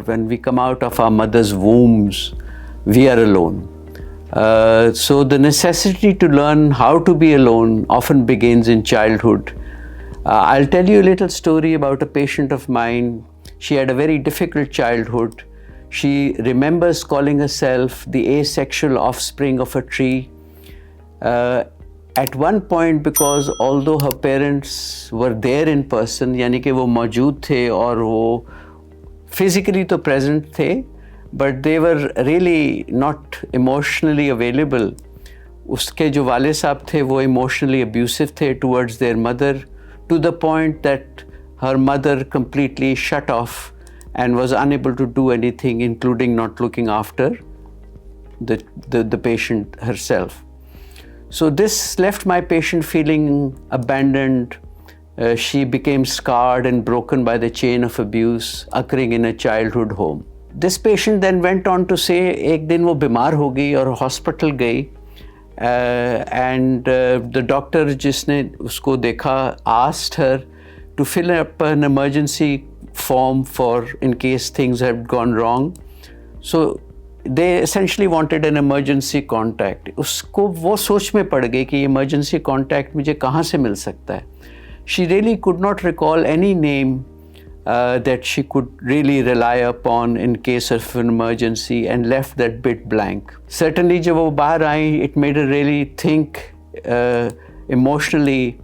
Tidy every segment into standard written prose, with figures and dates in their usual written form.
when we come out of our mother's wombs, we are alone. So the necessity to learn how to be alone often begins in childhood. I'll tell you a little story about a patient of mine. She had a very difficult childhood. She remembers calling herself the asexual offspring of a tree. At one point, because although her parents were there in person, यानी कि वो मौजूद थे और वो physically तो present थे, but they were really not emotionally available. उसके जो वाले साहब थे वो emotionally abusive थे towards their mother, to the point that her mother completely shut off and was unable to do anything, including not looking after the patient herself. So this left my patient feeling abandoned. She became scarred and broken by the chain of abuse occurring in a childhood home. This patient then went on to say, एक दिन वो बीमार हो गई और hospital गई, and the doctor जिसने उसको देखा asked her to fill up an emergency form for in case things had gone wrong. So they essentially wanted an emergency contact. उसको वो सोच में पड़ गई कि emergency contact मुझे कहाँ से मिल सकता है. She really could not recall any name that she could really rely upon in case of an emergency, and left that bit blank. Certainly जब वो बाहर आई, it made her really think emotionally,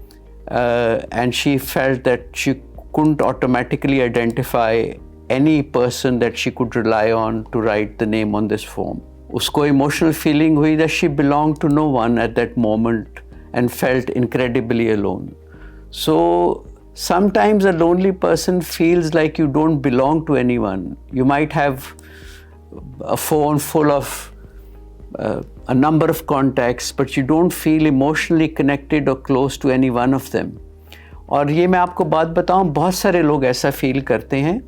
and she felt that she couldn't automatically identify any person that she could rely on to write the name on this form. उसको emotional feeling हुई that she belonged to no one at that moment and felt incredibly alone. So sometimes a lonely person feels like you don't belong to anyone. You might have a phone full of a number of contacts, but you don't feel emotionally connected or close to any one of them. और ये मैं आपको बात बताऊं, बहुत सारे लोग ऐसा फील करते हैं.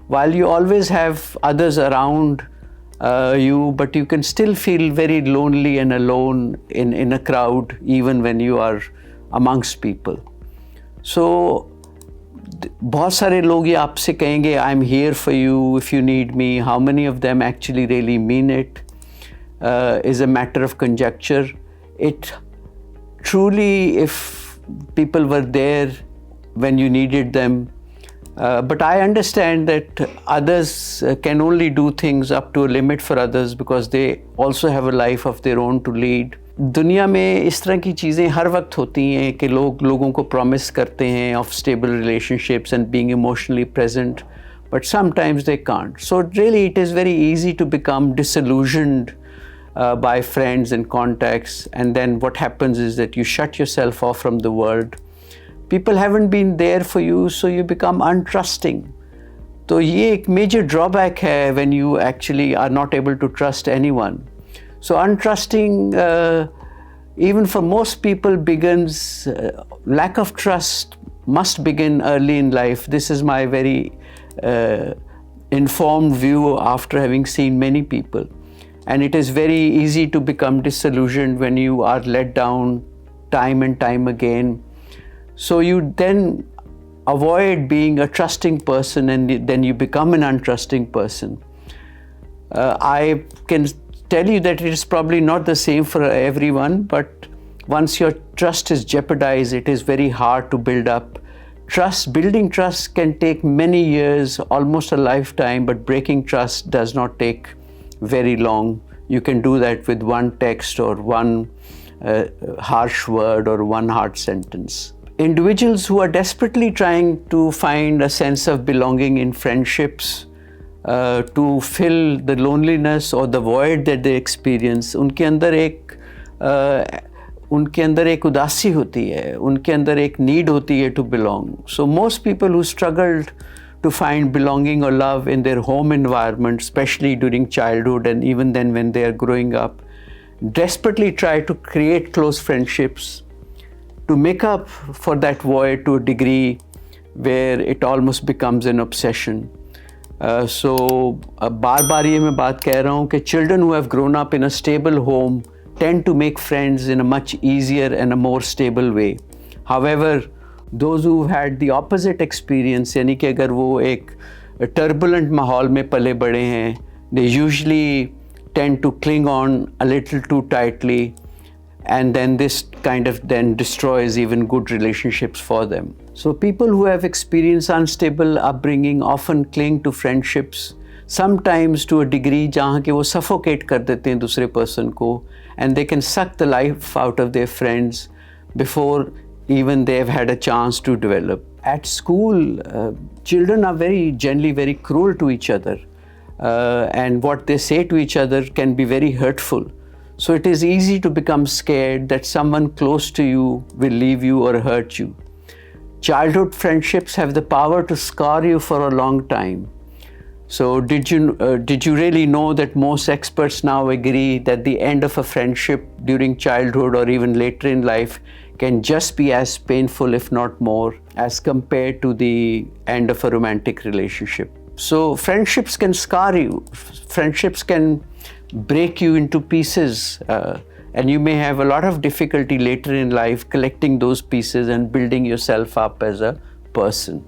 While you always have others around you, but you can still feel very lonely and alone in a crowd, even when you are amongst people. So बहुत सारे लोग ये आपसे कहेंगे, I'm here for you if you need me. How many of them actually really mean it is a matter of conjecture. It truly, if people were there when you needed them, but I understand that others can only do things up to a limit for others because they also have a life of their own to lead. दुनिया में इस तरह की चीज़ें हर वक्त होती हैं कि लोगों को प्रॉमिस करते हैं of stable relationships and being emotionally present, but sometimes they can't. So really it is very easy to become disillusioned by friends and contacts, and then what happens is that you shut yourself off from the world. People haven't been there for you, so you become untrusting. तो ये एक major drawback है when you actually are not able to trust anyone. So untrusting, even for most people, begins, lack of trust must begin early in life. This is my very informed view after having seen many people. And it is very easy to become disillusioned when you are let down time and time again. So you then avoid being a trusting person, and then you become an untrusting person. I can tell you that it is probably not the same for everyone, but once your trust is jeopardized, it is very hard to build up. Building trust can take many years, almost a lifetime, but breaking trust does not take very long. You can do that with one text or one harsh word or one hard sentence. Individuals who are desperately trying to find a sense of belonging in friendships, to fill the loneliness or the void that they experience, उनके अंदर एक उदासी होती है, उनके अंदर एक need होती है to belong. So most people who struggled to find belonging or love in their home environment, especially during childhood and even then when they are growing up, desperately try to create close friendships to make up for that void to a degree where it almost becomes an obsession. So बार-बार ये मैं बात कह रहा हूँ कि children who have grown up in a stable home tend to make friends in a much easier and a more stable way. However, those who had the opposite experience, यानी कि अगर वो एक turbulent माहौल में पले बड़े हैं, they usually tend to cling on a little too tightly, and then this kind of then destroys even good relationships for them. So people who have experienced unstable upbringing often cling to friendships, sometimes to a degree जहाँ के वो suffocate कर देते हैं दूसरे person को, and they can suck the life out of their friends before even they have had a chance to develop. At school, children are generally very cruel to each other, and what they say to each other can be very hurtful. So it is easy to become scared that someone close to you will leave you or hurt you. Childhood friendships have the power to scar you for a long time. So did you really know that most experts now agree that the end of a friendship during childhood or even later in life can just be as painful, if not more, as compared to the end of a romantic relationship? So friendships can scar you. Friendships can break you into pieces, and you may have a lot of difficulty later in life collecting those pieces and building yourself up as a person.